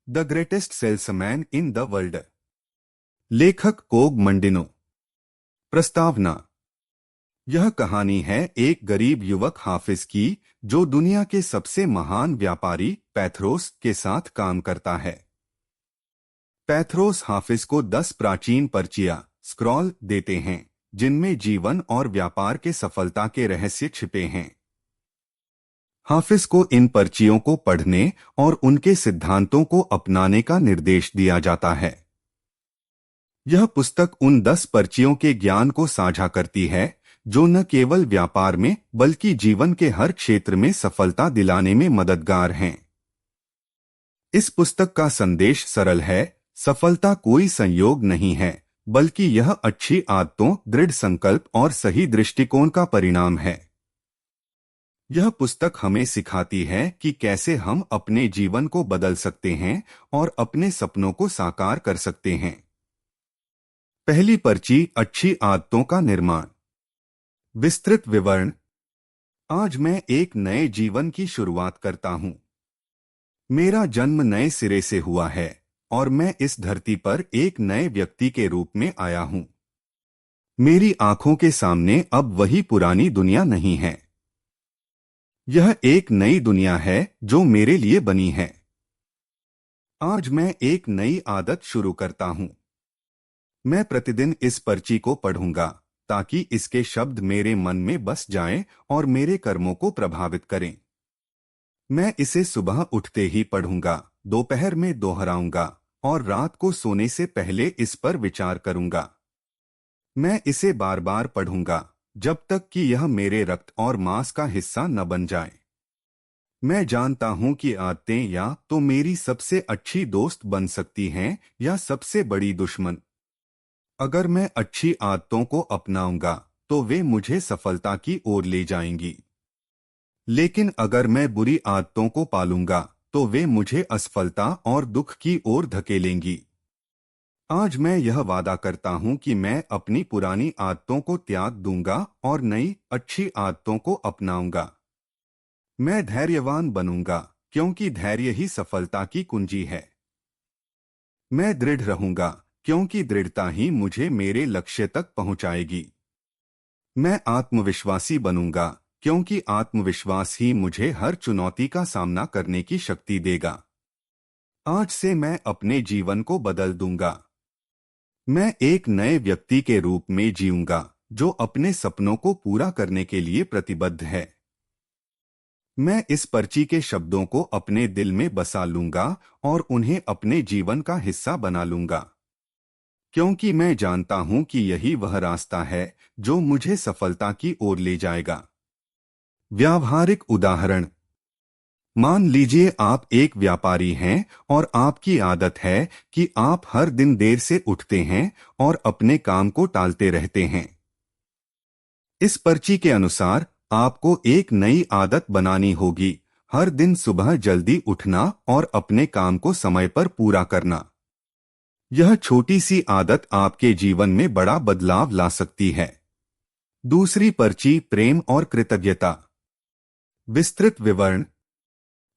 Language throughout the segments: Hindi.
The greatest salesman in the world. लेखक कोग मंडिनो। प्रस्तावना। यह कहानी है एक गरीब युवक हाफिज की, जो दुनिया के सबसे महान व्यापारी पैथरोस के साथ काम करता है। पैथरोस हाफिज को 10 प्राचीन पर्चियां स्क्रॉल देते हैं, जिनमें जीवन और व्यापार के सफलता के रहस्य छिपे हैं। हाफिज को इन पर्चियों को पढ़ने और उनके सिद्धांतों को अपनाने का निर्देश दिया जाता है। यह पुस्तक उन 10 पर्चियों के ज्ञान को साझा करती है, जो न केवल व्यापार में बल्कि जीवन के हर क्षेत्र में सफलता दिलाने में मददगार हैं। इस पुस्तक का संदेश सरल है: सफलता कोई संयोग नहीं है, बल्कि यह अच्छी आदतों, दृढ़ संकल्प और सही दृष्टिकोण का परिणाम है। यह पुस्तक हमें सिखाती है कि कैसे हम अपने जीवन को बदल सकते हैं और अपने सपनों को साकार कर सकते हैं। पहली पर्ची, अच्छी आदतों का निर्माण। विस्तृत विवरण। आज मैं एक नए जीवन की शुरुआत करता हूं। मेरा जन्म नए सिरे से हुआ है और मैं इस धरती पर एक नए व्यक्ति के रूप में आया हूं। मेरी आंखों के सामने अब वही पुरानी दुनिया नहीं है। यह एक नई दुनिया है जो मेरे लिए बनी है। आज मैं एक नई आदत शुरू करता हूं। मैं प्रतिदिन इस पर्ची को पढ़ूंगा ताकि इसके शब्द मेरे मन में बस जाएं और मेरे कर्मों को प्रभावित करें। मैं इसे सुबह उठते ही पढ़ूंगा, दोपहर में दोहराऊंगा और रात को सोने से पहले इस पर विचार करूंगा। मैं इसे बार बार पढ़ूंगा जब तक कि यह मेरे रक्त और मांस का हिस्सा न बन जाए। मैं जानता हूं कि आदतें या तो मेरी सबसे अच्छी दोस्त बन सकती हैं या सबसे बड़ी दुश्मन। अगर मैं अच्छी आदतों को अपनाऊंगा तो वे मुझे सफलता की ओर ले जाएंगी, लेकिन अगर मैं बुरी आदतों को पालूंगा तो वे मुझे असफलता और दुख की ओर धकेलेंगी। आज मैं यह वादा करता हूं कि मैं अपनी पुरानी आदतों को त्याग दूंगा और नई अच्छी आदतों को अपनाऊंगा। मैं धैर्यवान बनूंगा, क्योंकि धैर्य ही सफलता की कुंजी है। मैं दृढ़ रहूंगा, क्योंकि दृढ़ता ही मुझे मेरे लक्ष्य तक पहुंचाएगी। मैं आत्मविश्वासी बनूंगा, क्योंकि आत्मविश्वास ही मुझे हर चुनौती का सामना करने की शक्ति देगा। आज से मैं अपने जीवन को बदल दूंगा। मैं एक नए व्यक्ति के रूप में जीऊंगा, जो अपने सपनों को पूरा करने के लिए प्रतिबद्ध है। मैं इस पर्ची के शब्दों को अपने दिल में बसा लूंगा और उन्हें अपने जीवन का हिस्सा बना लूंगा, क्योंकि मैं जानता हूं कि यही वह रास्ता है जो मुझे सफलता की ओर ले जाएगा। व्यावहारिक उदाहरण। मान लीजिए आप एक व्यापारी हैं और आपकी आदत है कि आप हर दिन देर से उठते हैं और अपने काम को टालते रहते हैं। इस पर्ची के अनुसार आपको एक नई आदत बनानी होगी: हर दिन सुबह जल्दी उठना और अपने काम को समय पर पूरा करना। यह छोटी सी आदत आपके जीवन में बड़ा बदलाव ला सकती है। दूसरी पर्ची, प्रेम और कृतज्ञता। विस्तृत विवरण।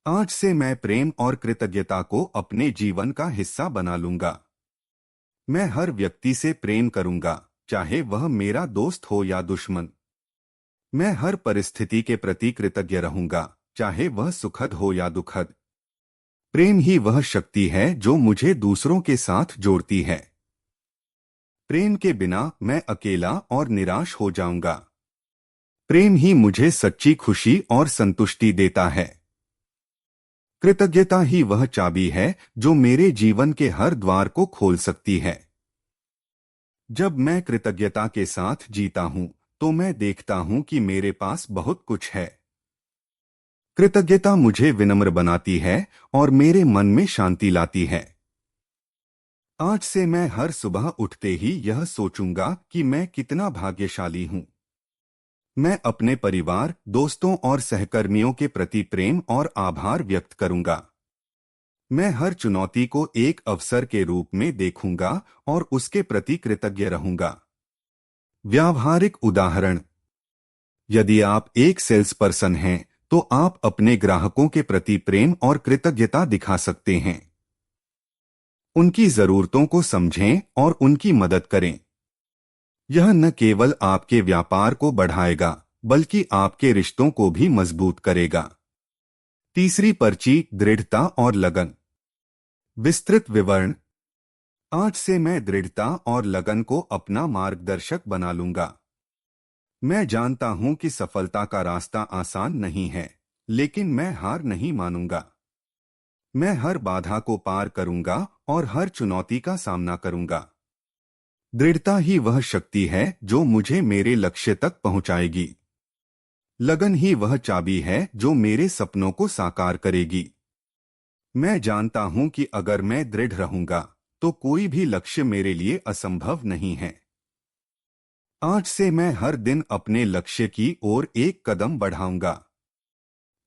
आज से मैं प्रेम और कृतज्ञता को अपने जीवन का हिस्सा बना लूंगा। मैं हर व्यक्ति से प्रेम करूंगा, चाहे वह मेरा दोस्त हो या दुश्मन। मैं हर परिस्थिति के प्रति कृतज्ञ रहूंगा, चाहे वह सुखद हो या दुखद। प्रेम ही वह शक्ति है जो मुझे दूसरों के साथ जोड़ती है। प्रेम के बिना मैं अकेला और निराश हो जाऊंगा। प्रेम ही मुझे सच्ची खुशी और संतुष्टि देता है। कृतज्ञता ही वह चाबी है जो मेरे जीवन के हर द्वार को खोल सकती है। जब मैं कृतज्ञता के साथ जीता हूं तो मैं देखता हूं कि मेरे पास बहुत कुछ है। कृतज्ञता मुझे विनम्र बनाती है और मेरे मन में शांति लाती है। आज से मैं हर सुबह उठते ही यह सोचूंगा कि मैं कितना भाग्यशाली हूं। मैं अपने परिवार, दोस्तों और सहकर्मियों के प्रति प्रेम और आभार व्यक्त करूंगा। मैं हर चुनौती को एक अवसर के रूप में देखूंगा और उसके प्रति कृतज्ञ रहूंगा। व्यावहारिक उदाहरण। यदि आप एक सेल्स पर्सन हैं तो आप अपने ग्राहकों के प्रति प्रेम और कृतज्ञता दिखा सकते हैं। उनकी जरूरतों को समझें और उनकी मदद करें। यह न केवल आपके व्यापार को बढ़ाएगा बल्कि आपके रिश्तों को भी मजबूत करेगा। तीसरी पर्ची, दृढ़ता और लगन। विस्तृत विवरण। आज से मैं दृढ़ता और लगन को अपना मार्गदर्शक बना लूंगा। मैं जानता हूं कि सफलता का रास्ता आसान नहीं है, लेकिन मैं हार नहीं मानूंगा। मैं हर बाधा को पार करूंगा और हर चुनौती का सामना करूंगा। दृढ़ता ही वह शक्ति है जो मुझे मेरे लक्ष्य तक पहुंचाएगी। लगन ही वह चाबी है जो मेरे सपनों को साकार करेगी। मैं जानता हूं कि अगर मैं दृढ़ रहूंगा तो कोई भी लक्ष्य मेरे लिए असंभव नहीं है। आज से मैं हर दिन अपने लक्ष्य की ओर एक कदम बढ़ाऊंगा।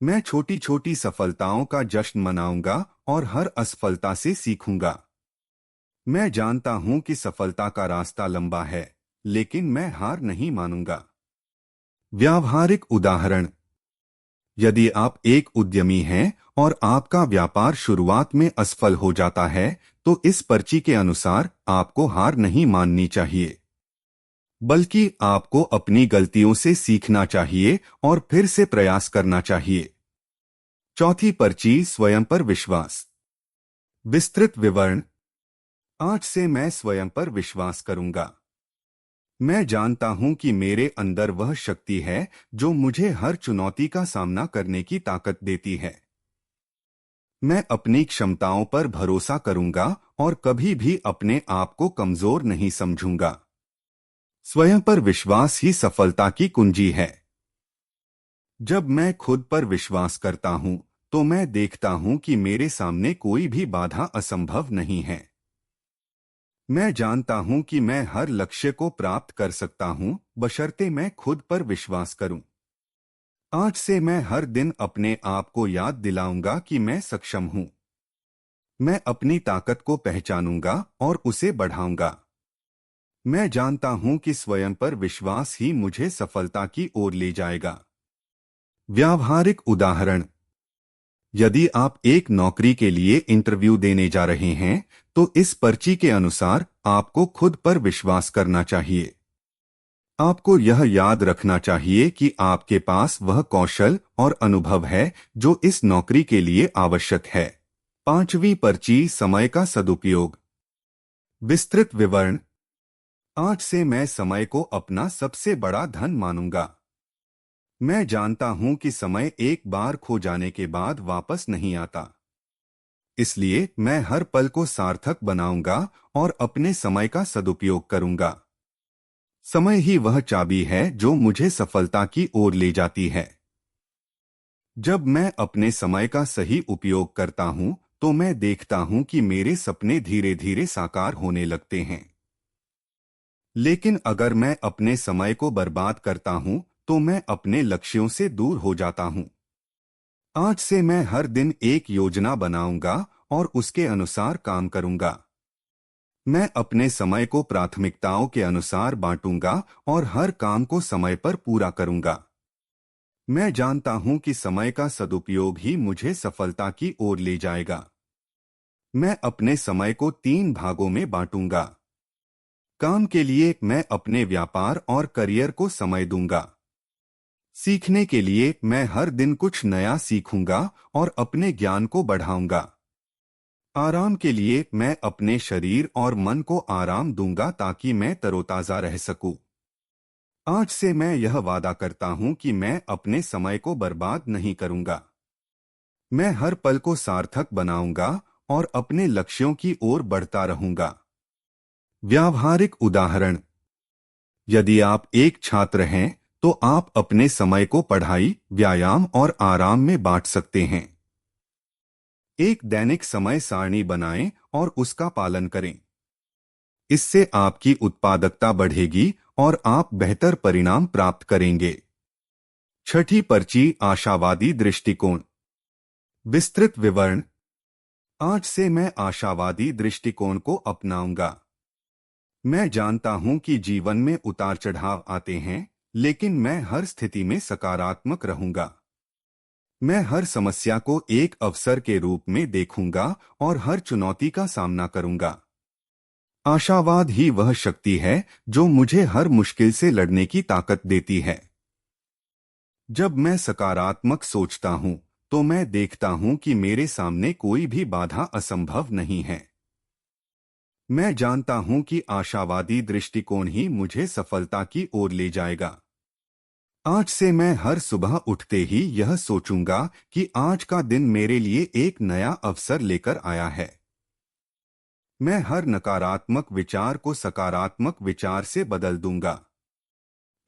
मैं छोटी छोटी सफलताओं का जश्न मनाऊंगा और हर असफलता से सीखूंगा। मैं जानता हूं कि सफलता का रास्ता लंबा है, लेकिन मैं हार नहीं मानूंगा। व्यावहारिक उदाहरण। यदि आप एक उद्यमी हैं और आपका व्यापार शुरुआत में असफल हो जाता है, तो इस पर्ची के अनुसार आपको हार नहीं माननी चाहिए, बल्कि आपको अपनी गलतियों से सीखना चाहिए और फिर से प्रयास करना चाहिए। चौथी पर्ची, स्वयं पर विश्वास। विस्तृत विवरण। आज से मैं स्वयं पर विश्वास करूंगा। मैं जानता हूं कि मेरे अंदर वह शक्ति है जो मुझे हर चुनौती का सामना करने की ताकत देती है। मैं अपनी क्षमताओं पर भरोसा करूंगा और कभी भी अपने आप को कमजोर नहीं समझूंगा। स्वयं पर विश्वास ही सफलता की कुंजी है। जब मैं खुद पर विश्वास करता हूं, तो मैं देखता हूं कि मेरे सामने कोई भी बाधा असंभव नहीं है। मैं जानता हूं कि मैं हर लक्ष्य को प्राप्त कर सकता हूं, बशर्ते मैं खुद पर विश्वास करूं। आज से मैं हर दिन अपने आप को याद दिलाऊंगा कि मैं सक्षम हूं। मैं अपनी ताकत को पहचानूंगा और उसे बढ़ाऊंगा। मैं जानता हूं कि स्वयं पर विश्वास ही मुझे सफलता की ओर ले जाएगा। व्यावहारिक उदाहरण। यदि आप एक नौकरी के लिए इंटरव्यू देने जा रहे हैं, तो इस पर्ची के अनुसार आपको खुद पर विश्वास करना चाहिए। आपको यह याद रखना चाहिए कि आपके पास वह कौशल और अनुभव है जो इस नौकरी के लिए आवश्यक है। पांचवी पर्ची, समय का सदुपयोग। विस्तृत विवरण। आज से मैं समय को अपना सबसे बड़ा धन मानूंगा। मैं जानता हूं कि समय एक बार खो जाने के बाद वापस नहीं आता। इसलिए मैं हर पल को सार्थक बनाऊंगा और अपने समय का सदुपयोग करूंगा। समय ही वह चाबी है जो मुझे सफलता की ओर ले जाती है। जब मैं अपने समय का सही उपयोग करता हूं, तो मैं देखता हूं कि मेरे सपने धीरे धीरे साकार होने लगते हैं। लेकिन अगर मैं अपने समय को बर्बाद करता हूं, तो मैं अपने लक्ष्यों से दूर हो जाता हूं। आज से मैं हर दिन एक योजना बनाऊंगा और उसके अनुसार काम करूंगा। मैं अपने समय को प्राथमिकताओं के अनुसार बांटूंगा और हर काम को समय पर पूरा करूंगा। मैं जानता हूं कि समय का सदुपयोग ही मुझे सफलता की ओर ले जाएगा। मैं अपने समय को 3 भागों में बांटूंगा। काम के लिए मैं अपने व्यापार और करियर को समय दूंगा। सीखने के लिए मैं हर दिन कुछ नया सीखूंगा और अपने ज्ञान को बढ़ाऊंगा। आराम के लिए मैं अपने शरीर और मन को आराम दूंगा ताकि मैं तरोताजा रह सकूं। आज से मैं यह वादा करता हूं कि मैं अपने समय को बर्बाद नहीं करूंगा। मैं हर पल को सार्थक बनाऊंगा और अपने लक्ष्यों की ओर बढ़ता रहूंगा। व्यावहारिक उदाहरण। यदि आप एक छात्र हैं, तो आप अपने समय को पढ़ाई, व्यायाम और आराम में बांट सकते हैं। एक दैनिक समय सारणी बनाएं और उसका पालन करें। इससे आपकी उत्पादकता बढ़ेगी और आप बेहतर परिणाम प्राप्त करेंगे। छठी पर्ची, आशावादी दृष्टिकोण। विस्तृत विवरण। आज से मैं आशावादी दृष्टिकोण को अपनाऊंगा। मैं जानता हूं कि जीवन में उतार चढ़ाव आते हैं, लेकिन मैं हर स्थिति में सकारात्मक रहूंगा। मैं हर समस्या को एक अवसर के रूप में देखूंगा और हर चुनौती का सामना करूंगा। आशावाद ही वह शक्ति है जो मुझे हर मुश्किल से लड़ने की ताकत देती है। जब मैं सकारात्मक सोचता हूं, तो मैं देखता हूं कि मेरे सामने कोई भी बाधा असंभव नहीं है। मैं जानता हूं कि आशावादी दृष्टिकोण ही मुझे सफलता की ओर ले जाएगा। आज से मैं हर सुबह उठते ही यह सोचूंगा कि आज का दिन मेरे लिए एक नया अवसर लेकर आया है। मैं हर नकारात्मक विचार को सकारात्मक विचार से बदल दूंगा।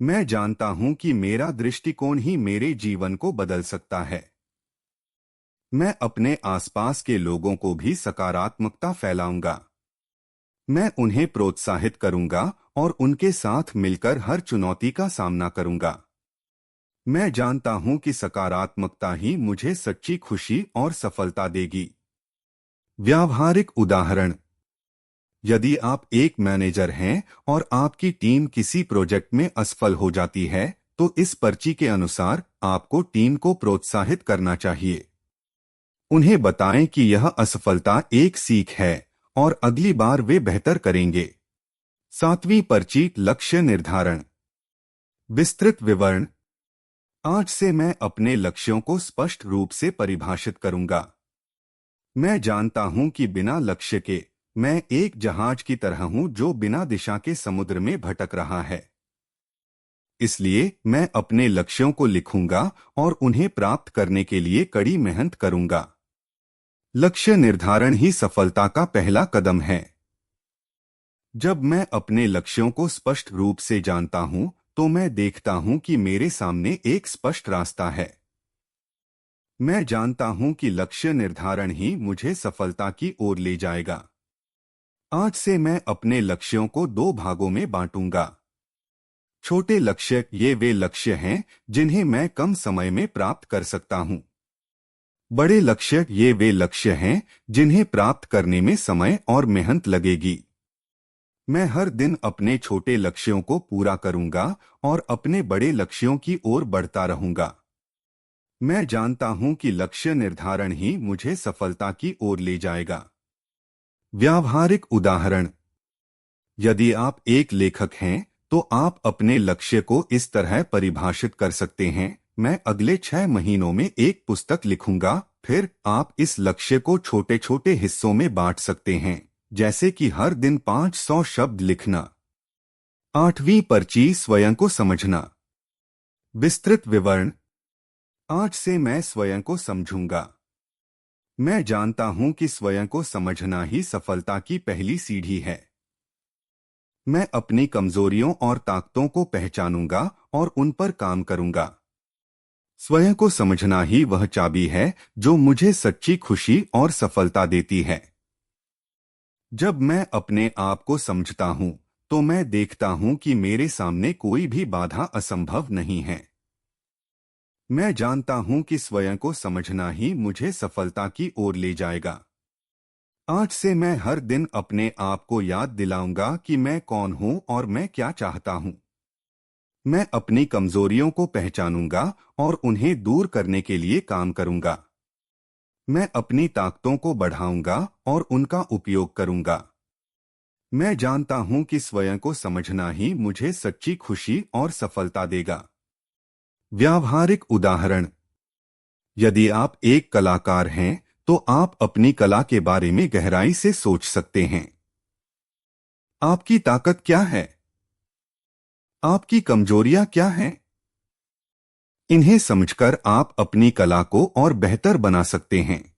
मैं जानता हूं कि मेरा दृष्टिकोण ही मेरे जीवन को बदल सकता है। मैं अपने आसपास के लोगों को भी सकारात्मकता फैलाऊंगा। मैं उन्हें प्रोत्साहित करूंगा और उनके साथ मिलकर हर चुनौती का सामना करूंगा। मैं जानता हूं कि सकारात्मकता ही मुझे सच्ची खुशी और सफलता देगी। व्यावहारिक उदाहरण। यदि आप एक मैनेजर हैं और आपकी टीम किसी प्रोजेक्ट में असफल हो जाती है, तो इस पर्ची के अनुसार आपको टीम को प्रोत्साहित करना चाहिए। उन्हें बताएं कि यह असफलता एक सीख है और अगली बार वे बेहतर करेंगे। 7वीं पर्ची, लक्ष्य निर्धारण। विस्तृत विवरण। आज से मैं अपने लक्ष्यों को स्पष्ट रूप से परिभाषित करूंगा। मैं जानता हूं कि बिना लक्ष्य के मैं एक जहाज की तरह हूं जो बिना दिशा के समुद्र में भटक रहा है। इसलिए मैं अपने लक्ष्यों को लिखूंगा और उन्हें प्राप्त करने के लिए कड़ी मेहनत करूंगा। लक्ष्य निर्धारण ही सफलता का पहला कदम है। जब मैं अपने लक्ष्यों को स्पष्ट रूप से जानता हूं, तो मैं देखता हूं कि मेरे सामने एक स्पष्ट रास्ता है। मैं जानता हूं कि लक्ष्य निर्धारण ही मुझे सफलता की ओर ले जाएगा। आज से मैं अपने लक्ष्यों को 2 भागों में बांटूंगा। छोटे लक्ष्य, ये वे लक्ष्य हैं जिन्हें मैं कम समय में प्राप्त कर सकता हूं। बड़े लक्ष्य, ये वे लक्ष्य हैं जिन्हें प्राप्त करने में समय और मेहनत लगेगी। मैं हर दिन अपने छोटे लक्ष्यों को पूरा करूंगा और अपने बड़े लक्ष्यों की ओर बढ़ता रहूंगा। मैं जानता हूं कि लक्ष्य निर्धारण ही मुझे सफलता की ओर ले जाएगा। व्यावहारिक उदाहरण। यदि आप एक लेखक हैं, तो आप अपने लक्ष्य को इस तरह परिभाषित कर सकते हैं, मैं अगले 6 महीनों में एक पुस्तक लिखूंगा। फिर आप इस लक्ष्य को छोटे छोटे हिस्सों में बांट सकते हैं, जैसे कि हर दिन 500 शब्द लिखना। 8वीं पर्ची, स्वयं को समझना। विस्तृत विवरण। आज से मैं स्वयं को समझूंगा। मैं जानता हूं कि स्वयं को समझना ही सफलता की पहली सीढ़ी है। मैं अपनी कमजोरियों और ताकतों को पहचानूंगा और उन पर काम करूंगा। स्वयं को समझना ही वह चाबी है जो मुझे सच्ची खुशी और सफलता देती है। जब मैं अपने आप को समझता हूं, तो मैं देखता हूं कि मेरे सामने कोई भी बाधा असंभव नहीं है। मैं जानता हूं कि स्वयं को समझना ही मुझे सफलता की ओर ले जाएगा। आज से मैं हर दिन अपने आप को याद दिलाऊंगा कि मैं कौन हूं और मैं क्या चाहता हूं। मैं अपनी कमजोरियों को पहचानूंगा और उन्हें दूर करने के लिए काम करूंगा। मैं अपनी ताकतों को बढ़ाऊंगा और उनका उपयोग करूंगा। मैं जानता हूं कि स्वयं को समझना ही मुझे सच्ची खुशी और सफलता देगा। व्यावहारिक उदाहरण। यदि आप एक कलाकार हैं, तो आप अपनी कला के बारे में गहराई से सोच सकते हैं। आपकी ताकत क्या है? आपकी कमजोरियां क्या हैं? इन्हें समझकर आप अपनी कला को और बेहतर बना सकते हैं।